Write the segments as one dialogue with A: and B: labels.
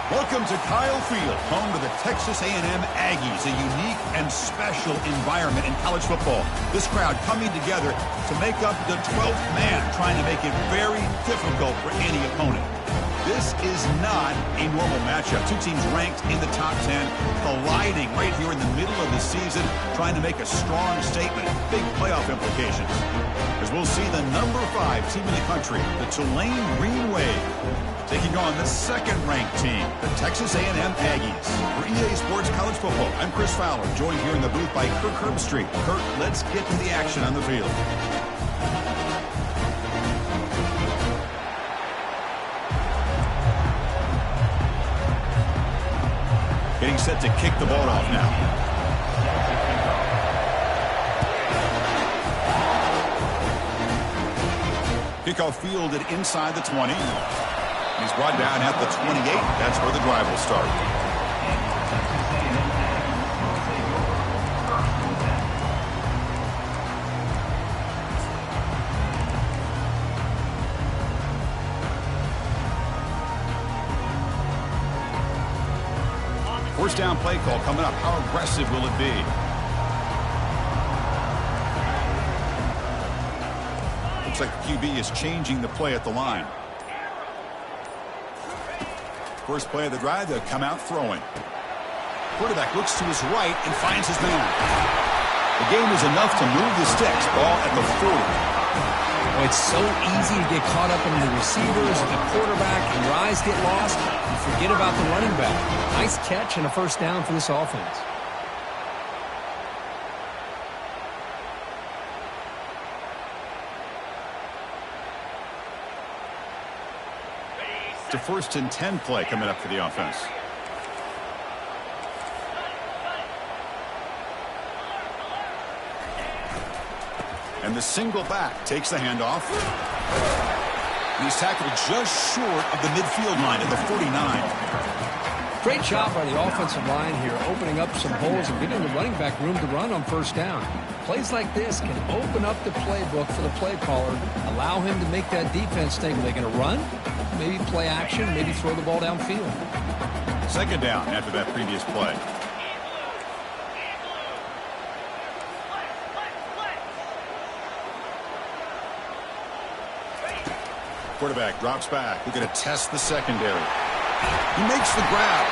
A: Welcome to Kyle Field, home to the Texas A&M Aggies, a unique and special environment in college football. This crowd coming together to make up the 12th man, trying to make it very difficult for any opponent. This is not a normal matchup. Two teams ranked in the top 10, colliding right here in the middle of the season, trying to make a strong statement, big playoff implications. As we'll see the number 5 team in the country, the Tulane Green Wave, taking on the second-ranked team, the Texas A&M Aggies. For EA Sports College Football, I'm Chris Fowler, joined here in the booth by Kirk Herbstreit. Kirk, let's get to the action on the field. Getting set to kick the ball off now. Kickoff fielded inside the 20. He's brought down at the 28. That's where the drive will start. First down play call coming up. How aggressive will it be? Looks like the QB is changing the play at the line. First play of the drive, they'll come out throwing. Quarterback looks to his right and finds his man. The game is enough to move the sticks. Ball at the 40.
B: Oh, it's so easy to get caught up in the receivers, the quarterback, and your eyes get lost. You forget about the running back. Nice catch and a first down for this offense.
A: It's a 1st and 10 play coming up for the offense. And the single back takes the handoff. He's tackled just short of the midfield line at the 49.
B: Great job by the offensive line here, opening up some holes and giving the running back room to run on first down. Plays like this can open up the playbook for the play caller, allow him to make that defense think, are they going to run? Maybe play action, maybe throw the ball downfield.
A: Second down after that previous play. Quarterback drops back. We're going to test the secondary. He makes the grab.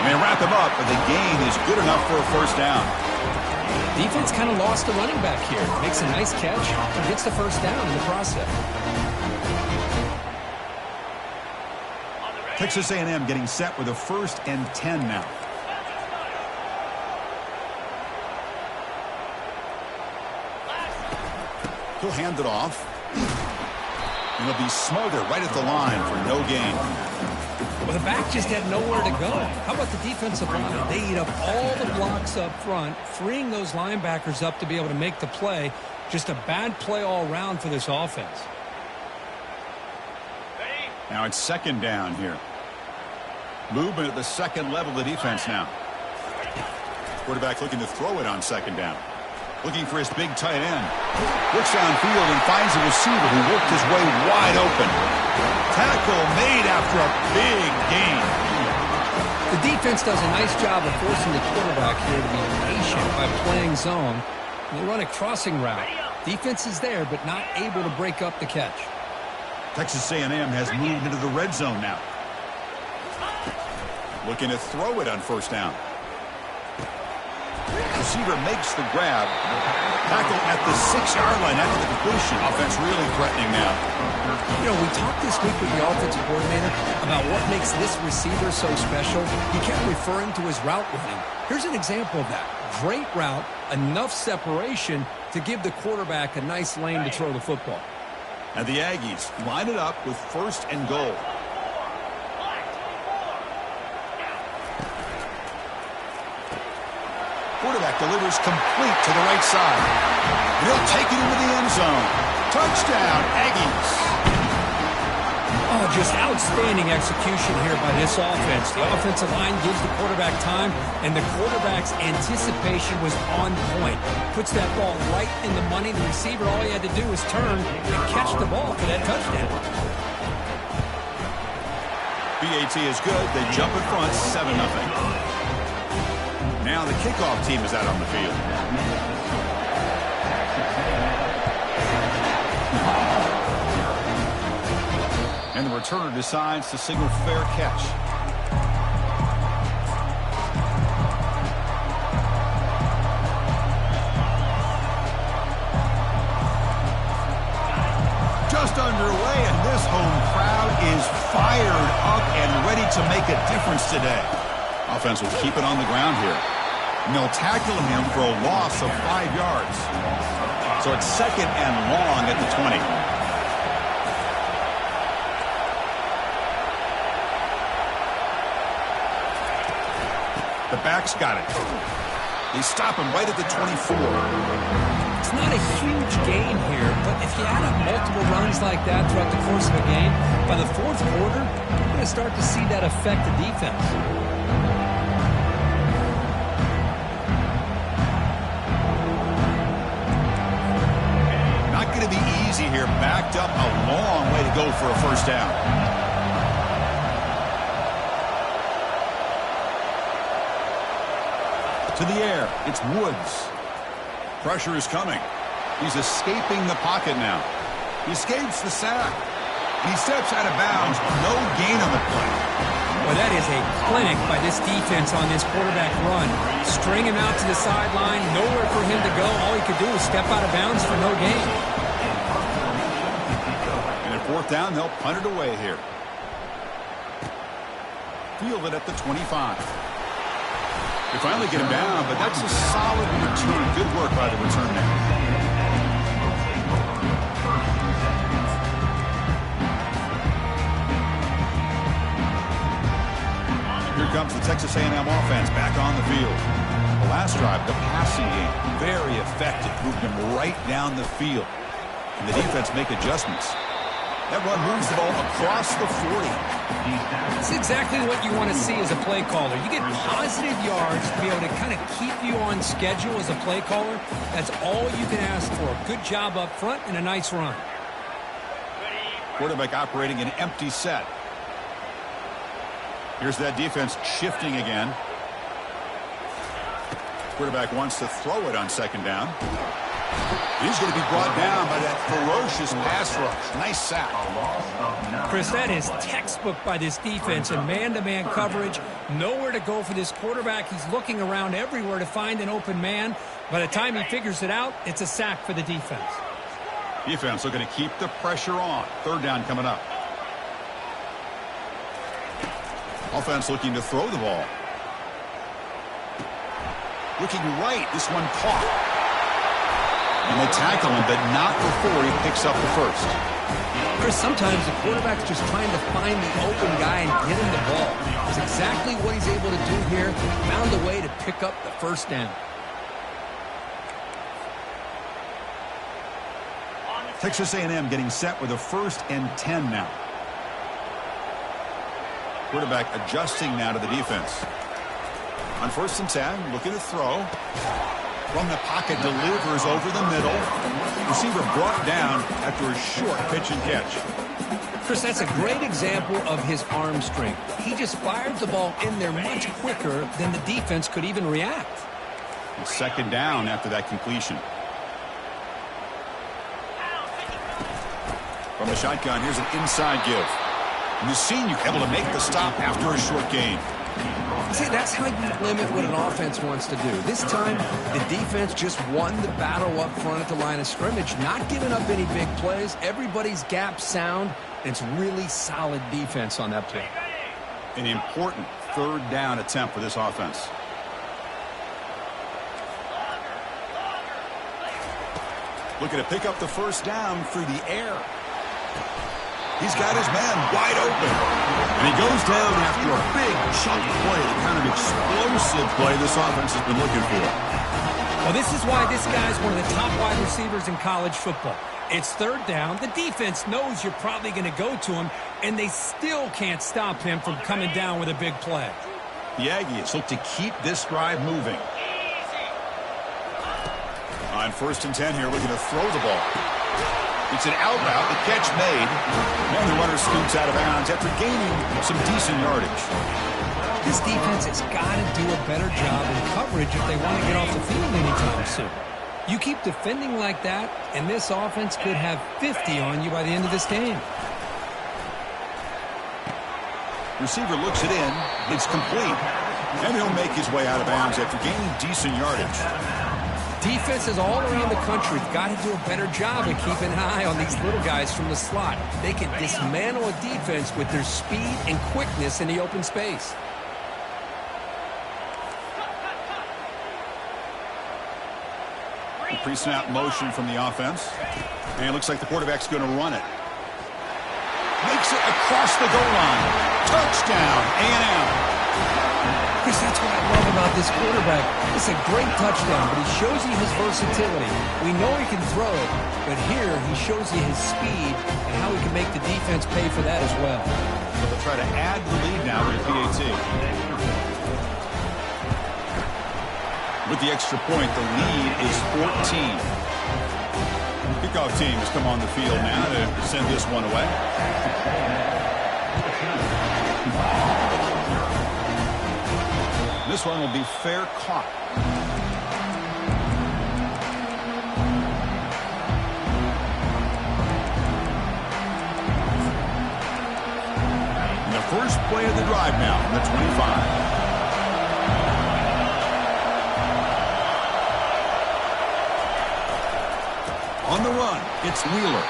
A: And they wrap him up, but the gain is good enough for a first down.
B: Defense kind of lost the running back here. Makes a nice catch and gets the first down in the process.
A: Texas A&M getting set with a 1st and 10 now. He'll hand it off. And he'll be smothered right at the line for no gain.
B: Well, the back just had nowhere to go. How about the defensive line? They eat up all the blocks up front, freeing those linebackers up to be able to make the play. Just a bad play all around for this offense.
A: Now it's second down here. Movement at the second level of the defense now. Quarterback looking to throw it on second down. Looking for his big tight end. Looks downfield and finds a receiver who worked his way wide open. Tackle made after a big gain.
B: The defense does a nice job of forcing the quarterback here to be patient by playing zone. They run a crossing route. Defense is there, but not able to break up the catch.
A: Texas A&M has moved into the red zone now. Looking to throw it on first down. Receiver makes the grab. Tackle at the 6-yard line after the completion. Offense really threatening now.
B: You know, we talked this week with the offensive coordinator about what makes this receiver so special. He kept referring to his route running. Here's an example of that. Great route, enough separation to give the quarterback a nice lane to throw the football.
A: And the Aggies line it up with 1st and goal. Quarterback delivers complete to the right side. And he'll take it into the end zone. Touchdown, Aggies.
B: Oh, just outstanding execution here by this offense. The offensive line gives the quarterback time, and the quarterback's anticipation was on point. Puts that ball right in the money. The receiver, all he had to do was turn and catch the ball for that touchdown.
A: BAT is good. They jump in front 7-0. Now the kickoff team is out on the field. And the returner decides to signal fair catch. Just underway, and this home crowd is fired up and ready to make a difference today. Offense will keep it on the ground here. And they'll tackle him for a loss of 5 yards. So it's 2nd and long at the 20. The back's got it. They stop him right at the 24.
B: It's not a huge gain here, but if you add up multiple runs like that throughout the course of a game, by the 4th quarter, you're going to start to see that affect the defense.
A: Not going to be easy here. Backed up a long way to go for a first down. To the air, it's Woods. Pressure is coming. He's escaping the pocket now. He escapes the sack. He steps out of bounds. No gain on the play.
B: Well, that is a clinic by this defense on this quarterback run. String him out to the sideline. Nowhere for him to go. All he could do is step out of bounds for no gain.
A: And at 4th down, they'll punt it away here. Field it at the 25. They finally get him down, but that's a solid return. Good work by the return man. Here comes the Texas A&M offense back on the field. The last drive, the passing game, very effective. Moved him right down the field. And the defense make adjustments. That run moves the ball across the 40.
B: It's exactly what you want to see as a play caller. You get positive yards to be able to kind of keep you on schedule as a play caller. That's all you can ask for. Good job up front and a nice run.
A: Quarterback operating an empty set. Here's that defense shifting again. Quarterback wants to throw it on 2nd down. He's going to be brought down by that ferocious pass rush. Nice sack.
B: Chris, that is textbook by this defense in man-to-man coverage. Nowhere to go for this quarterback. He's looking around everywhere to find an open man. By the time he figures it out, it's a sack for the defense.
A: Defense looking to keep the pressure on. 3rd down coming up. Offense looking to throw the ball. Looking right. This one caught. And they tackle him, but not before he picks up the first.
B: Chris, sometimes the quarterback's just trying to find the open guy and get him the ball. That's exactly what he's able to do here. Found a way to pick up the first down.
A: Texas A&M getting set with a 1st and 10 now. Quarterback adjusting now to the defense. On 1st and 10, looking to throw. From the pocket, delivers over the middle. Receiver brought down after a short pitch and catch.
B: Chris, that's a great example of his arm strength. He just fired the ball in there much quicker than the defense could even react.
A: And 2nd down after that completion. From the shotgun, here's an inside give. And the senior able to make the stop after a short gain.
B: See, that's how you limit what an offense wants to do. This time, the defense just won the battle up front at the line of scrimmage, not giving up any big plays. Everybody's gap sound. It's really solid defense on that play.
A: An important 3rd down attempt for this offense. Looking to pick up the first down through the air. He's got his man wide open. And he goes down after a big chunk play, the kind of explosive play this offense has been looking for.
B: Well, this is why this guy's one of the top wide receivers in college football. It's 3rd down. The defense knows you're probably going to go to him, and they still can't stop him from coming down with a big play.
A: The Aggies look to keep this drive moving. On 1st and 10 here, looking to throw the ball. It's an out route, the catch made, and the runner scoots out of bounds after gaining some decent yardage.
B: This defense has got to do a better job in coverage if they want to get off the field anytime soon. You keep defending like that, and this offense could have 50 on you by the end of this game.
A: Receiver looks it in. It's complete. And he'll make his way out of bounds after gaining decent yardage.
B: Defenses all around the country have got to do a better job of keeping an eye on these little guys from the slot. They can dismantle a defense with their speed and quickness in the open space.
A: Pre-snap motion from the offense. And it looks like the quarterback's going to run it. Makes it across the goal line. Touchdown, A&M.
B: Chris, that's what I love about this quarterback. It's a great touchdown, but he shows you his versatility. We know he can throw it, but here he shows you his speed and how he can make the defense pay for that as well.
A: So they'll try to add the lead now with the PAT. With the extra point, the lead is 14. Kickoff team has come on the field now to send this one away. This one will be fair caught. And the first play of the drive now on the 25. On the run, it's Wheeler.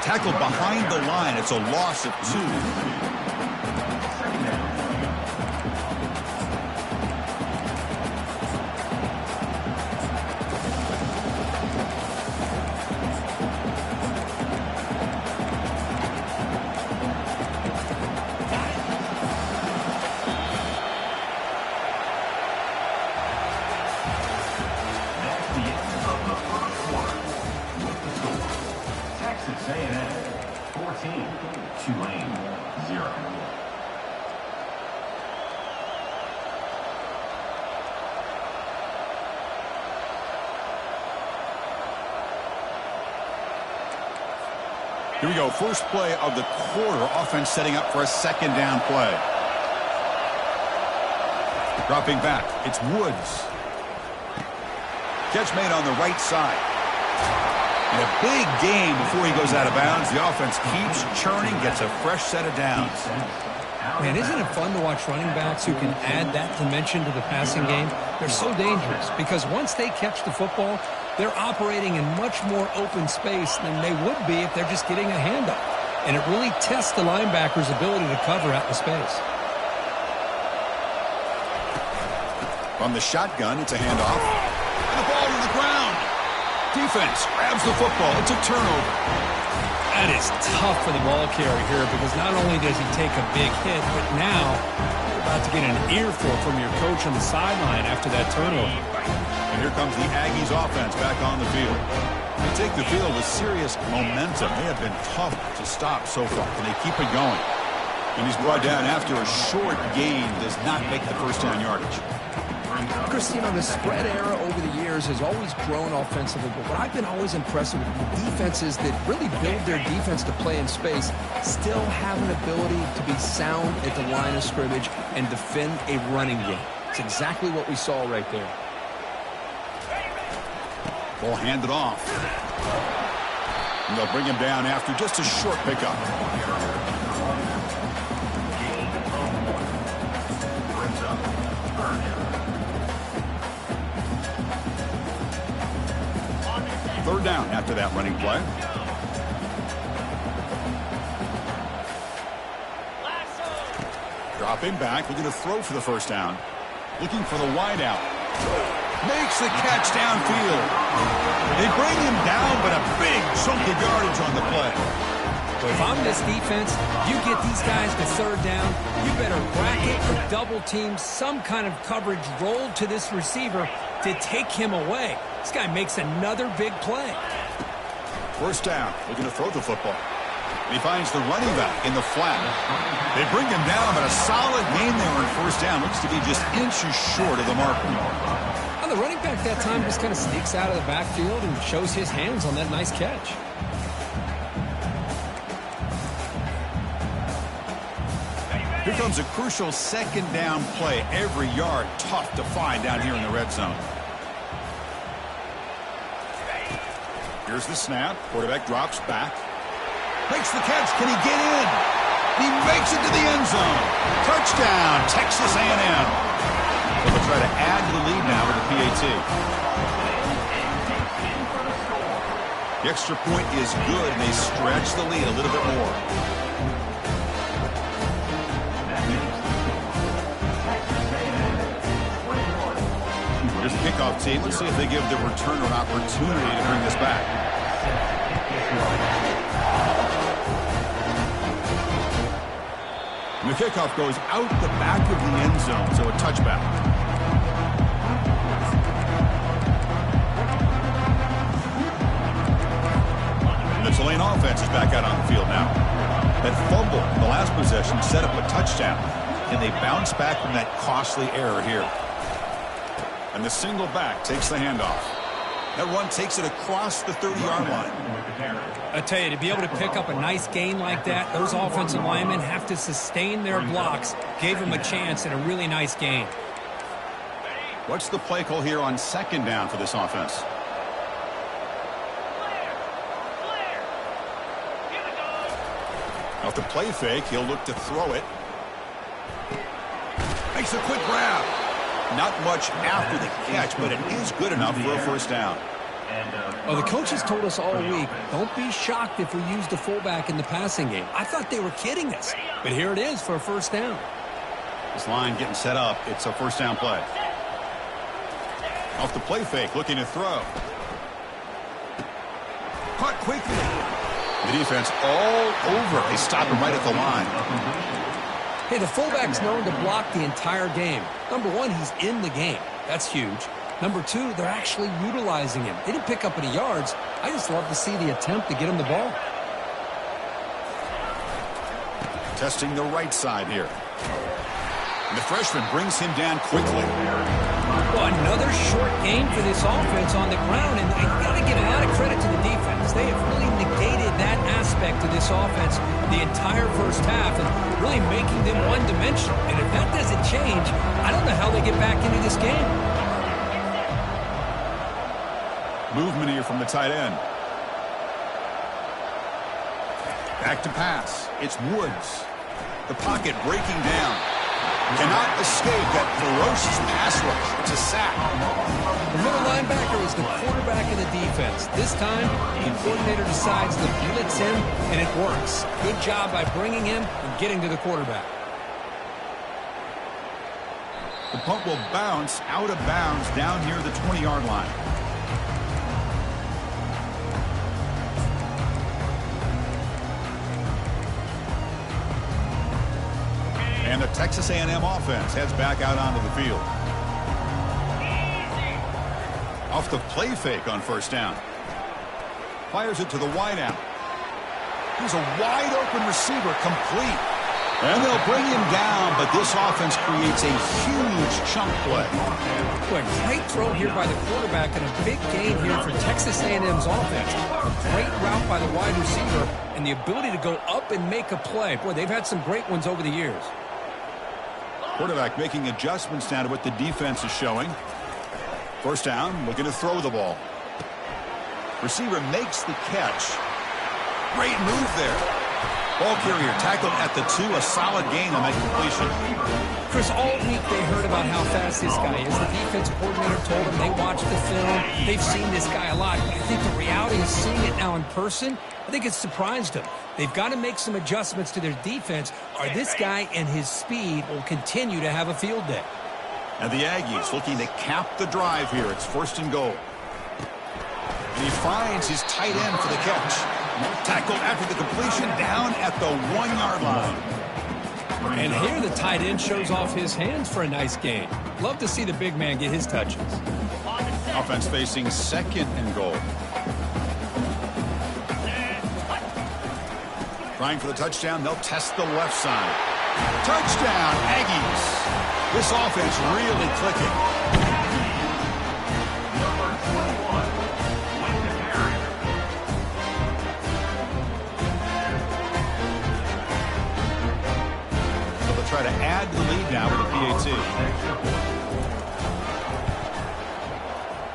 A: Tackled behind the line. It's a loss of 2. Here we go. First play of the quarter. Offense setting up for a second down play. Dropping back. It's Woods. Catch made on the right side. And a big game before he goes out of bounds. The offense keeps churning, gets a fresh set of downs.
B: Man, isn't it fun to watch running backs who can add that dimension to the passing game? They're so dangerous because once they catch the football, they're operating in much more open space than they would be if they're just getting a handoff. And it really tests the linebacker's ability to cover out in space.
A: From the shotgun, it's a handoff. And the ball to the ground. Defense grabs the football. It's a turnover.
B: That is tough for the ball carrier here because not only does he take a big hit, but now you're about to get an earful from your coach on the sideline after that turnover.
A: And here comes the Aggies offense back on the field. They take the field with serious momentum. They have been tough to stop so far. Can they keep it going? And he's brought down after a short gain. Does not make the first down yardage.
B: Chris, you know, the spread era over the years has always grown offensively, but what I've been always impressed with defenses that really build their defense to play in space still have an ability to be sound at the line of scrimmage and defend a running game. It's exactly what we saw right there.
A: Ball handed off. And they'll bring him down after just a short pickup. Third down after that running play. Dropping back, looking to throw for the first down. Looking for the wide out. Makes the catch downfield. They bring him down, but a big chunk of yardage on the play.
B: So if I'm this defense, you get these guys to third down, you better bracket or double team some kind of coverage rolled to this receiver to take him away. This guy makes another big play.
A: First down, looking to throw the football. He finds the running back in the flat. They bring him down, but a solid gain there on first down. Looks to be just inches short of the mark.
B: Well, the running back that time just kind of sneaks out of the backfield and shows his hands on that nice catch.
A: Here comes a crucial second down play. Every yard tough to find down here in the red zone. Here's the snap. Quarterback drops back. Makes the catch. Can he get in? He makes it to the end zone. Touchdown, Texas A&M. So they'll try to add to the lead now with the PAT. The extra point is good, and they stretch the lead a little bit more. Here's the kickoff team. Let's see if they give the returner an opportunity to bring this back. And the kickoff goes out the back of the end zone, so a touchback. And the Tulane offense is back out on the field now. That fumble in the last possession set up a touchdown, and they bounce back from that costly error here. And the single back takes the handoff. That run takes it across the 30-yard line.
B: I tell you, to be able to pick up a nice gain like that, those offensive linemen have to sustain their blocks. Gave them a chance at a really nice gain.
A: What's the play call here on second down for this offense? Off the play fake, he'll look to throw it. Makes a quick grab. Not much after the catch, but it is good enough for a first down.
B: Well, the coaches told us all week, don't be shocked if we use the fullback in the passing game. I thought they were kidding us, but here it is for a first down.
A: This line getting set up. It's a first down play. Off the play fake, looking to throw. Caught quickly. The defense all over. They stop him right at the line.
B: Hey, the fullback's known to block the entire game. Number one, he's in the game. That's huge. Number two, they're actually utilizing him. They didn't pick up any yards. I just love to see the attempt to get him the ball.
A: Testing the right side here. And the freshman brings him down quickly.
B: Well, another short game for this offense on the ground, and you got to give a lot of credit to the defense. They have really negated that aspect of this offense the entire first half and really making them one-dimensional. And if that doesn't change, I don't know how they get back into this game.
A: Movement here from the tight end. Back to pass. It's Woods. The pocket breaking down. Cannot escape that ferocious pass rush. It's a sack.
B: The middle linebacker is the quarterback of the defense. This time, the coordinator decides to blitz him, and it works. Good job by bringing him and getting to the quarterback.
A: The punt will bounce out of bounds down near the 20-yard line. And the Texas A&M offense heads back out onto the field. Off the play fake on first down. Fires it to the wideout. Here's a wide-open receiver, complete. And they'll bring him down, but this offense creates a huge chunk play.
B: Well, a great throw here by the quarterback and a big gain here for Texas A&M's offense. A great route by the wide receiver and the ability to go up and make a play. Boy, they've had some great ones over the years.
A: Quarterback making adjustments now to what the defense is showing. First down, looking to throw the ball. Receiver makes the catch. Great move there. Ball carrier tackled at the 2, a solid gain on that completion.
B: Chris, all week they heard about how fast this guy is. The defensive coordinator told them they watched the film. They've seen this guy a lot. But I think the reality is seeing it now in person, I think it's surprised them. They've got to make some adjustments to their defense, or this guy and his speed will continue to have a field day.
A: And the Aggies looking to cap the drive here. It's first and goal. And he finds his tight end for the catch. Tackled after the completion down at the 1-yard line.
B: And here the tight end shows off his hands for a nice gain. Love to see the big man get his touches.
A: Offense facing second and goal. Trying for the touchdown, they'll test the left side. Touchdown, Aggies. This offense really clicking. Try add to the lead now with a PAT.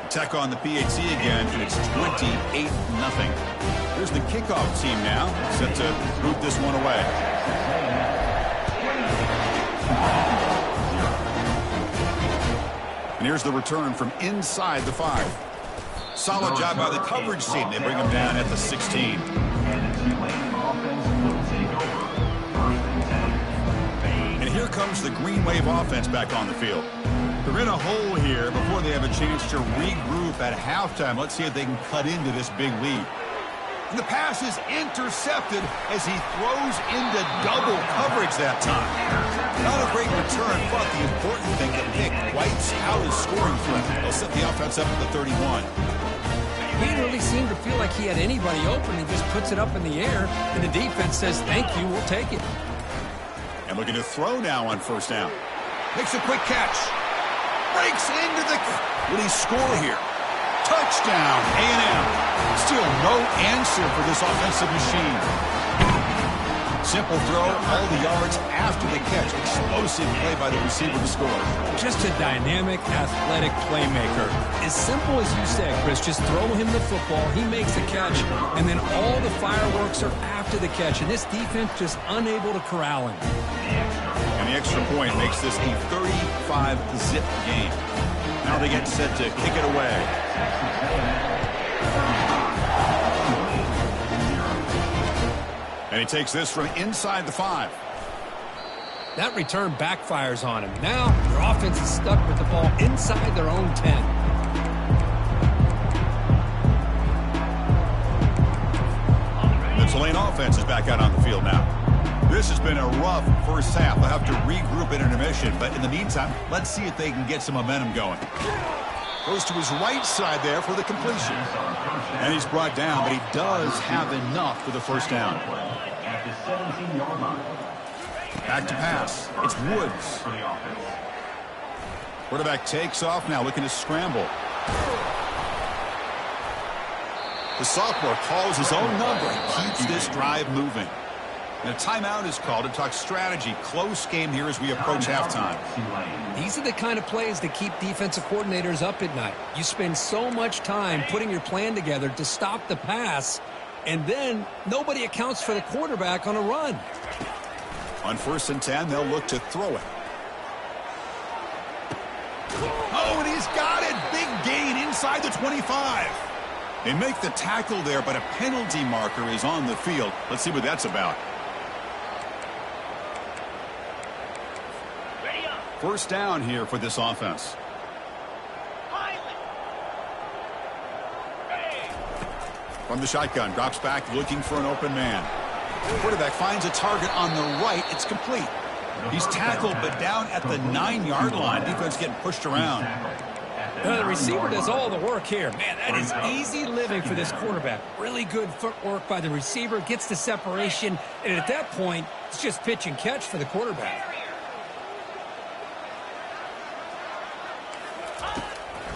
A: Tech on the PAT again, and it's 28-0. Here's the kickoff team now, set to move this one away. And here's the return from inside the 5. Solid job by the coverage team. They bring him down at the 16. And here comes the Green Wave offense back on the field. They're in a hole here before they have a chance to regroup at halftime. Let's see if they can cut into this big lead. And the pass is intercepted as he throws into double coverage that time. Not a great return, but the important thing, the pick wipes out his scoring threat. They'll set the offense up at the 31.
B: He didn't really seem to feel like he had anybody open. He just puts it up in the air, and the defense says, thank you, we'll take it.
A: And looking to throw now on first down. Makes a quick catch. Breaks into the... Will he score here? Touchdown, A&M. Still no answer for this offensive machine. Simple throw, all the yards after the catch. Explosive play by the receiver to score.
B: Just a dynamic, athletic playmaker. As simple as you said, Chris, just throw him the football, he makes a catch, and then all the fireworks are after the catch, and this defense just unable to corral him.
A: And the extra point makes this a 35-zip game. Now they get set to kick it away. And he takes this from inside the 5.
B: That return backfires on him. Now their offense is stuck with the ball inside their own 10.
A: The Tulane offense is back out on the field now. This has been a rough first half. They'll have to regroup at intermission, but in the meantime, let's see if they can get some momentum going. Goes to his right side there for the completion. And he's brought down, but he does have enough for the first down. Back to pass. It's Woods. Quarterback takes off now, looking to scramble. The sophomore calls his own number and keeps this drive moving. And a timeout is called to talk strategy. Close game here as we approach halftime.
B: These are the kind of plays that keep defensive coordinators up at night. You spend so much time putting your plan together to stop the pass, and then nobody accounts for the quarterback on a run.
A: On 1st and 10, they'll look to throw it. Oh, and he's got it. Big gain inside the 25. They make the tackle there, but a penalty marker is on the field. Let's see what that's about. First down here for this offense. From the shotgun, drops back looking for an open man. Quarterback finds a target on the right. It's complete. He's tackled, but down at the 9-yard line. Defense getting pushed around.
B: The receiver does all the work here. Man, that is easy living for this quarterback. Really good footwork by the receiver. Gets the separation. And at that point, it's just pitch and catch for the quarterback.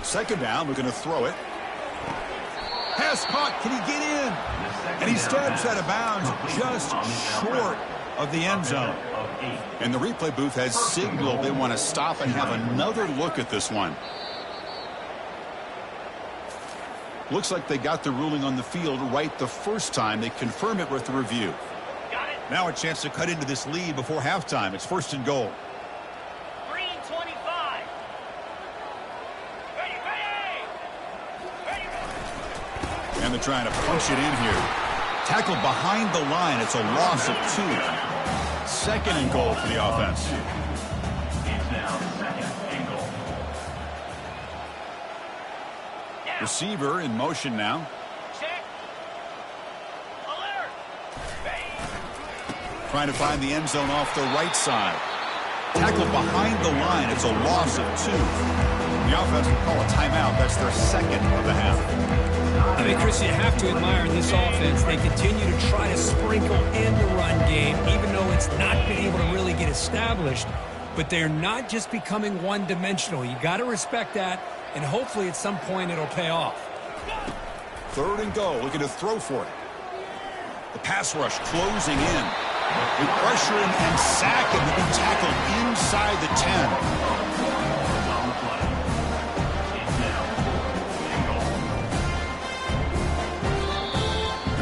A: Second down, we're going to throw it. Pass caught. Can he get in? And he steps out of bounds just short of the end zone. And the replay booth has signaled they want to stop and have another look at this one. Looks like they got the ruling on the field right the first time. They confirm it with the review. Now a chance to cut into this lead before halftime. It's 1st and goal. And they're trying to punch it in here. Tackled behind the line. It's a loss of 2. 2nd and goal for the offense. Receiver in motion now. Trying to find the end zone off the right side. Tackled behind the line. It's a loss of 2. The offense will call a timeout. That's their 2nd of the half.
B: I mean, Chris, you have to admire this offense. They continue to try to sprinkle in the run game, even though it's not been able to really get established. But they're not just becoming one-dimensional. You got to respect that, and hopefully at some point it'll pay off.
A: 3rd and goal, looking to throw for it. The pass rush closing in. They pressure him and sack him to be tackled inside the 10.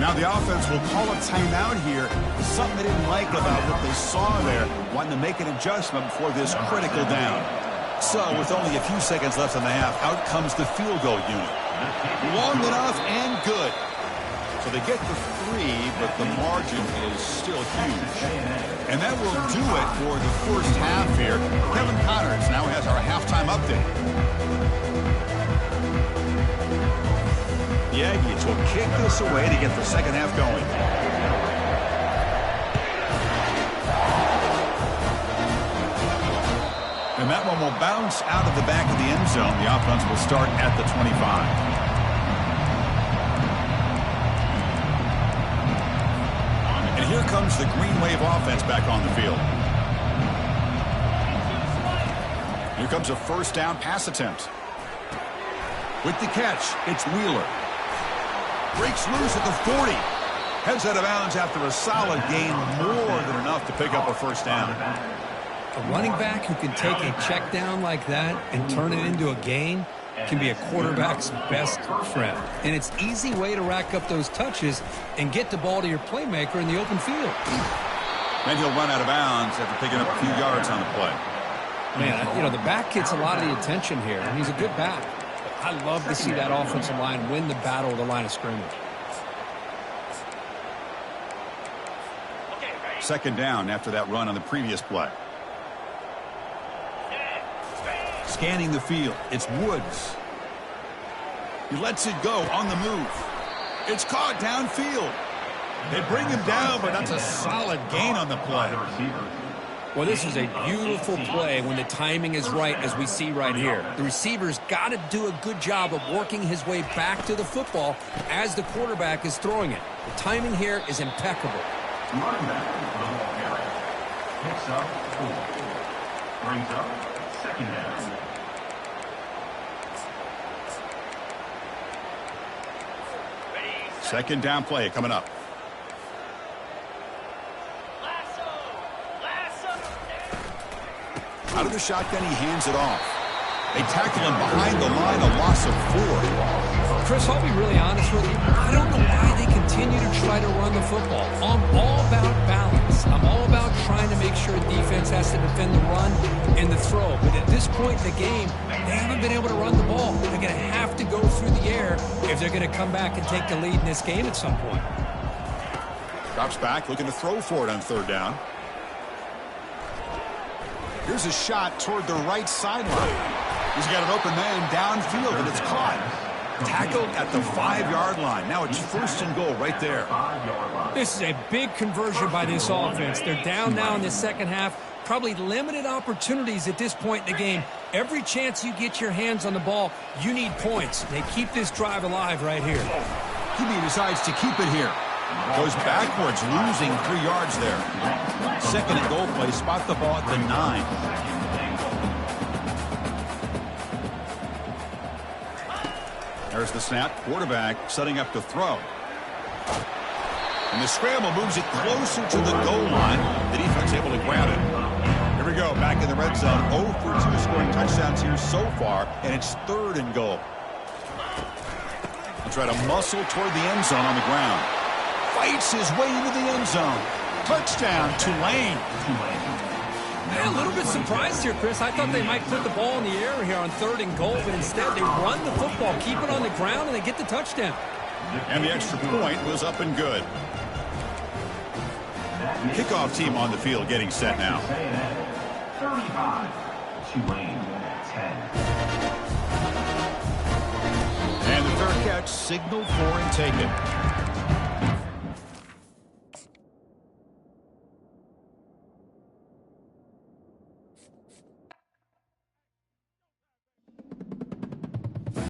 A: Now the offense will call a timeout here. Something they didn't like about what they saw there. Wanting to make an adjustment before this critical down. So with only a few seconds left in the half, out comes the field goal unit. Long enough and good. So they get the 3, but the margin is still huge. And that will do it for the first half here. Kevin Connors now has our halftime update. The Aggies will kick this away to get the second half going. And that one will bounce out of the back of the end zone. The offense will start at the 25. And here comes the Green Wave offense back on the field. Here comes a first down pass attempt. With the catch, it's Wheeler. Breaks loose at the 40. Heads out of bounds after a solid gain, more than enough to pick up a first down.
B: A running back who can take a check down like that and turn it into a gain can be a quarterback's best friend. And it's an easy way to rack up those touches and get the ball to your playmaker in the open field.
A: Then he'll run out of bounds after picking up a few yards on the play.
B: Man, you know, the back gets a lot of the attention here. He's a good back. I love to see that offensive line win the battle of the line of scrimmage.
A: Second down after that run on the previous play. Scanning the field, it's Woods. He lets it go on the move. It's caught downfield. They bring him down, but that's a solid gain on the play.
B: Well, this is a beautiful play when the timing is right, as we see right here. The receiver's got to do a good job of working his way back to the football as the quarterback is throwing it. The timing here is impeccable.
C: Running back, picks up 4. Brings up second down.
A: Second down play coming up. Out of the shotgun, he hands it off. They tackle him behind the line, a loss of 4.
B: Chris, I'll be really honest with you. I don't know why they continue to try to run the football. I'm all about balance. I'm all about trying to make sure defense has to defend the run and the throw. But at this point in the game, they haven't been able to run the ball. They're going to have to go through the air if they're going to come back and take the lead in this game at some point.
A: Drops back, looking to throw for it on third down. Here's a shot toward the right sideline. He's got an open man downfield, and it's caught. Tackled at the 5-yard line. Now it's first and goal right there.
B: This is a big conversion by this offense. They're down now in the second half. Probably limited opportunities at this point in the game. Every chance you get your hands on the ball, you need points. They keep this drive alive right here.
A: He decides to keep it here. Goes backwards, losing 3 yards there. Second and goal play, spot the ball at the 9. There's the snap. Quarterback setting up to throw. And the scramble moves it closer to the goal line. The defense able to grab it. Here we go, back in the red zone. 0 for 2 scoring touchdowns here so far, and it's third and goal. He'll try to muscle toward the end zone on the ground. Fights his way into the end zone. Touchdown, Tulane.
B: Yeah, a little bit surprised here, Chris. I thought they might put the ball in the air here on third and goal, but instead they run the football, keep it on the ground, and they get the touchdown.
A: And the extra point was up and good. Kickoff team on the field getting set now.
C: 35, Tulane 10.
A: And the fair catch signaled for and taken.